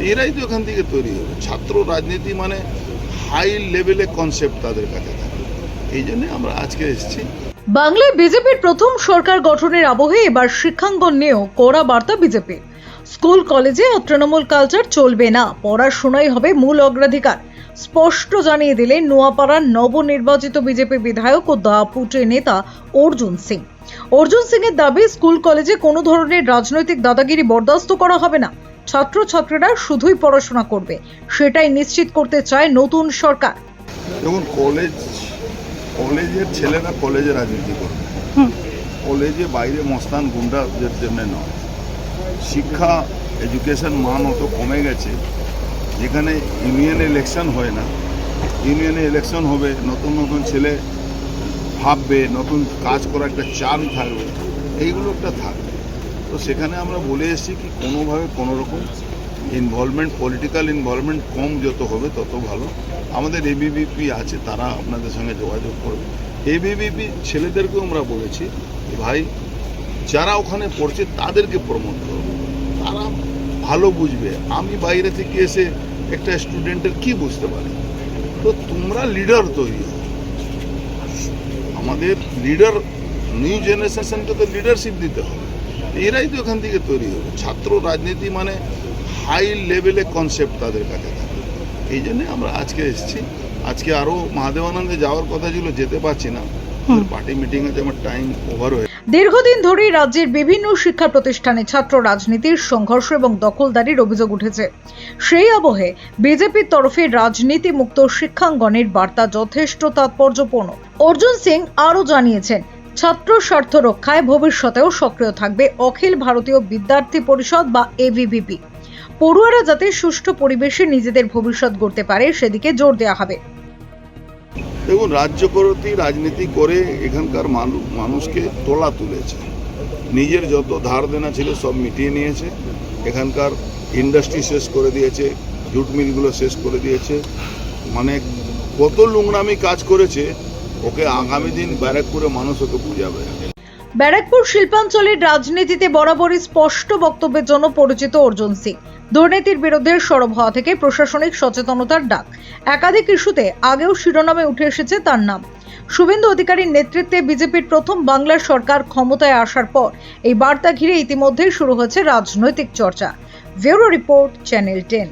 এরাই তো এখান থেকে তৈরি হবে। ছাত্র রাজনীতি মানে হাই লেভেলে কনসেপ্ট তাদের কাছে থাকে, এই জন্য আমরা আজকে এসেছি। বাংলায় বিজেপির প্রথম সরকার গঠনের আবহে এবার শিক্ষাঙ্গন নিয়েও কড়া বার্তা বিজেপি। স্কুল কলেজে ও তৃণমূল কালচার চলবে না, পড়াশোনাই হবে মূল অগ্রাধিকার স্পষ্ট জানিয়ে দিলেন নোয়াপাড়ার নবনির্বাচিত বিজেপি বিধায়ক ও দাপুটে নেতা অর্জুন সিং। অর্জুন সিং এর দাবি, স্কুল কলেজে কোনো ধরনের রাজনৈতিক দাদাগিরি বরদাস্ত করা হবে না, ছাত্রছাত্রীরা শুধুই পড়াশোনা করবে, সেটাই নিশ্চিত করতে চায় নতুন সরকার। যেমন কলেজের ছেলেরা কলেজে রাজনীতি করবে, কলেজে বাইরে মস্তান গুন্ডাদের জন্য নয়। শিক্ষা এডুকেশন মান অত কমে গেছে, যেখানে ইউনিয়ন ইলেকশন হয় না, ইউনিয়নে ইলেকশন হবে, নতুন নতুন ছেলে ভাববে, নতুন কাজ করার একটা চান থাকবে, এইগুলো একটা থাকবে। তো সেখানে আমরা বলে এসেছি কি কোনোভাবে কোনোরকম ইনভলভমেন্ট, পলিটিক্যাল ইনভলভমেন্ট কম যত হবে তত ভালো। আমাদের এবিভিপি আছে, তারা আপনাদের সঙ্গে যোগাযোগ করবে। এবিভিপি ছেলেদেরকেও আমরা বলেছি ভাই যারা ওখানে পড়ছে তাদেরকে প্রমোট করবে, তারা ভালো বুঝবে। আমি বাইরে থেকে এসে একটা স্টুডেন্টের কি বুঝতে পারি, তো তোমরা লিডার তৈরি হও। আমাদের লিডার, নিউ জেনারেশনকে তো লিডারশিপ দিতে হবে, এরাই তো এখান থেকে তৈরি হবে। ছাত্র রাজনীতি মানে হাই লেভেলে কনসেপ্ট তাদের কাছে থাকে, এই জন্যে আমরা আজকে এসেছি। আজকে আরও মহাদেবানন্দে যাওয়ার কথা ছিল, যেতে পারছি না, পার্টি মিটিং আছে, আমার টাইম ওভার হয়ে। দীর্ঘদিন ধরেই রাজ্যের বিভিন্ন শিক্ষা প্রতিষ্ঠানে ছাত্র রাজনীতির সংঘর্ষ এবং দখলদারির অভিযোগ উঠেছে। সেই আবহে বিজেপির তরফে রাজনীতি মুক্ত শিক্ষাঙ্গনের বার্তা যথেষ্ট তাৎপর্যপূর্ণ। অর্জুন সিং আরও জানিয়েছেন, ছাত্র স্বার্থ রক্ষায় ভবিষ্যতেও সক্রিয় থাকবে অখিল ভারতীয় বিদ্যার্থী পরিষদ বা এবিভিপি। পড়ুয়ারা যাতে সুষ্ঠু পরিবেশে নিজেদের ভবিষ্যৎ গড়তে পারে সেদিকে জোর দেওয়া হবে। দেখুন, রাজ্যকরতি রাজনীতি করে এখানকার মানুষকে তোলা তুলেছে, নিজের যত ধার দেনা ছিল সব মিটিয়ে নিয়েছে, এখানকার ইন্ডাস্ট্রি শেষ করে দিয়েছে, জুট মিলগুলো শেষ করে দিয়েছে, মানে কত লুংড়ামি কাজ করেছে, ওকে আগামী দিন ব্যারাকপুরে মানুষ ওকে বুঝাবে। ব্যারাকপুর শিল্পাঞ্চলের রাজনীতিতে বরাবরই স্পষ্ট বক্তব্যের জন্য পরিচিত অর্জুন সিং। দুর্নীতির বিরুদ্ধে সরব হওয়া থেকে প্রশাসনিক সচেতনতার ডাক, একাধিক ইস্যুতে আগেও শিরোনামে উঠে এসেছে তার নাম। শুভেন্দু অধিকারীর নেতৃত্বে বিজেপির প্রথম বাংলার সরকার ক্ষমতায় আসার পর এই বার্তা ঘিরে ইতিমধ্যেই শুরু হয়েছে রাজনৈতিক চর্চা। Bureau report, channel 10।